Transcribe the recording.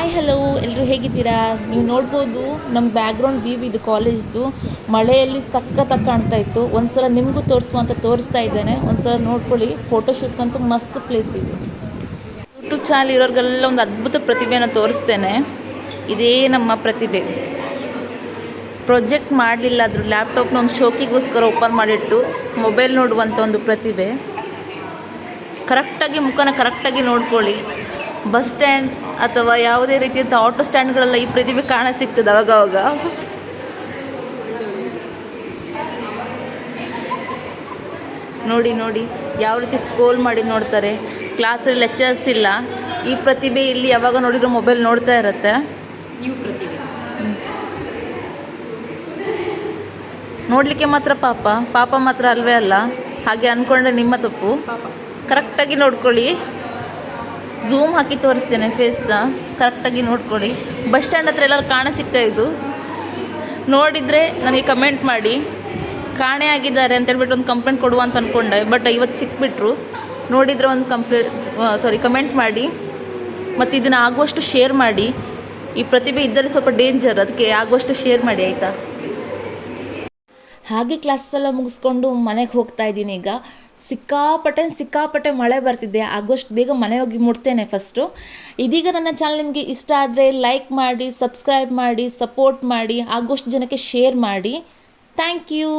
Hi hello ಎಲ್ಲರೂ ಹೇಗಿದ್ದೀರಾ? ನೀವು ನೋಡ್ಬೋದು ನಮ್ಮ ಬ್ಯಾಕ್ಗ್ರೌಂಡ್ ವ್ಯೂ ಇದು ಕಾಲೇಜ್ದು. ಮಳೆಯಲ್ಲಿ ಸಖತ್ತಾಗಿ ಕಾಣ್ತಾ ಇತ್ತು. ಒಂದ್ಸಲ ನಿಮಗೂ ತೋರಿಸ್ತಾ ಇದ್ದೇನೆ. ಒಂದ್ಸಲ ನೋಡ್ಕೊಳ್ಳಿ. ಫೋಟೋಶೂಟ್ಗಂತೂ ಮಸ್ತ್ ಪ್ಲೇಸ್ ಇದು. ಯೂಟ್ಯೂಬ್ ಚಾನಲ್ ಇರೋರಿಗೆಲ್ಲ ಒಂದು ಅದ್ಭುತ ಪ್ರತಿಭೆನ ತೋರಿಸ್ತೇನೆ. ಇದೇ ನಮ್ಮ ಪ್ರತಿಭೆ. ಪ್ರಾಜೆಕ್ಟ್ ಮಾಡಲಿಲ್ಲ ಆದರೂ ಲ್ಯಾಪ್ಟಾಪ್ನ ಒಂದು ಶೋಕಿಗೋಸ್ಕರ ಓಪನ್ ಮಾಡಿಟ್ಟು ಮೊಬೈಲ್ ನೋಡುವಂಥ ಒಂದು ಪ್ರತಿಭೆ. ಕರೆಕ್ಟಾಗಿ ನೋಡ್ಕೊಳ್ಳಿ. ಬಸ್ ಸ್ಟ್ಯಾಂಡ್ ಅಥವಾ ಯಾವುದೇ ರೀತಿಯಂಥ ಆಟೋ ಸ್ಟ್ಯಾಂಡ್ಗಳೆಲ್ಲ ಈ ಪ್ರತಿಭೆ ಸಿಗ್ತದೆ ಅವಾಗವಾಗ. ನೋಡಿ ಯಾವ ರೀತಿ ಸ್ಕ್ರೋಲ್ ಮಾಡಿ ನೋಡ್ತಾರೆ. ಕ್ಲಾಸಲ್ಲಿ ಲೆಕ್ಚರ್ಸ್ ಇಲ್ಲ, ಈ ಪ್ರತಿಭೆ ಇಲ್ಲಿ ಯಾವಾಗ ನೋಡಿದ್ರು ಮೊಬೈಲ್ ನೋಡ್ತಾ ಇರುತ್ತೆ. ನೀವು ಪ್ರತಿಭೆ ನೋಡಲಿಕ್ಕೆ ಮಾತ್ರ ಪಾಪ ಮಾತ್ರ ಅಲ್ವೇ ಅಲ್ಲ. ಹಾಗೆ ಅಂದ್ಕೊಂಡ್ರೆ ನಿಮ್ಮ ತಪ್ಪು. ಕರೆಕ್ಟಾಗಿ ನೋಡ್ಕೊಳ್ಳಿ. ಝೂಮ್ ಹಾಕಿ ತೋರಿಸ್ತೇನೆ ಫೇಸ್ನ. ಕರೆಕ್ಟಾಗಿ ನೋಡ್ಕೊಳ್ಳಿ. ಬಸ್ ಸ್ಟ್ಯಾಂಡ್ ಹತ್ರ ಎಲ್ಲರೂ ಸಿಗ್ತಾ ಇದು. ನೋಡಿದರೆ ನನಗೆ ಕಮೆಂಟ್ ಮಾಡಿ. ಕಾಣೆ ಆಗಿದ್ದಾರೆ ಅಂತೇಳ್ಬಿಟ್ಟು ಒಂದು ಕಂಪ್ಲೇಂಟ್ ಕೊಡುವ ಅಂತ ಅಂದ್ಕೊಂಡೆ, ಬಟ್ ಇವತ್ತು ಸಿಕ್ಬಿಟ್ರು. ನೋಡಿದರೆ ಒಂದು ಕಮೆಂಟ್ ಮಾಡಿ. ಮತ್ತು ಇದನ್ನು ಆಗುವಷ್ಟು ಶೇರ್ ಮಾಡಿ. ಈ ಪ್ರತಿಭೆ ಇದ್ದಲ್ಲಿ ಸ್ವಲ್ಪ ಡೇಂಜರ್, ಅದಕ್ಕೆ ಆಗುವಷ್ಟು ಶೇರ್ ಮಾಡಿ ಆಯಿತಾ. ಹಾಗೆ ಕ್ಲಾಸೆಲ್ಲ ಮುಗಿಸ್ಕೊಂಡು ಮನೆಗೆ ಹೋಗ್ತಾ ಇದ್ದೀನಿ ಈಗ. ಸಿಕ್ಕಾಪಟ್ಟೆ ಮಳೆ ಬರ್ತಿದ್ದೆ. ಆಗೋಷ್ಟು ಬೇಗ ಮನೆ ಹೋಗಿ ಮುಟ್ತೇನೆ ಫಸ್ಟು. ಇದೀಗ ನನ್ನ ಚಾನಲ್ ನಿಮಗೆ ಇಷ್ಟ ಆದರೆ ಲೈಕ್ ಮಾಡಿ, ಸಬ್ಸ್ಕ್ರೈಬ್ ಮಾಡಿ, ಸಪೋರ್ಟ್ ಮಾಡಿ, ಆಗೋಷ್ಟು ಜನಕ್ಕೆ ಶೇರ್ ಮಾಡಿ. Thank you.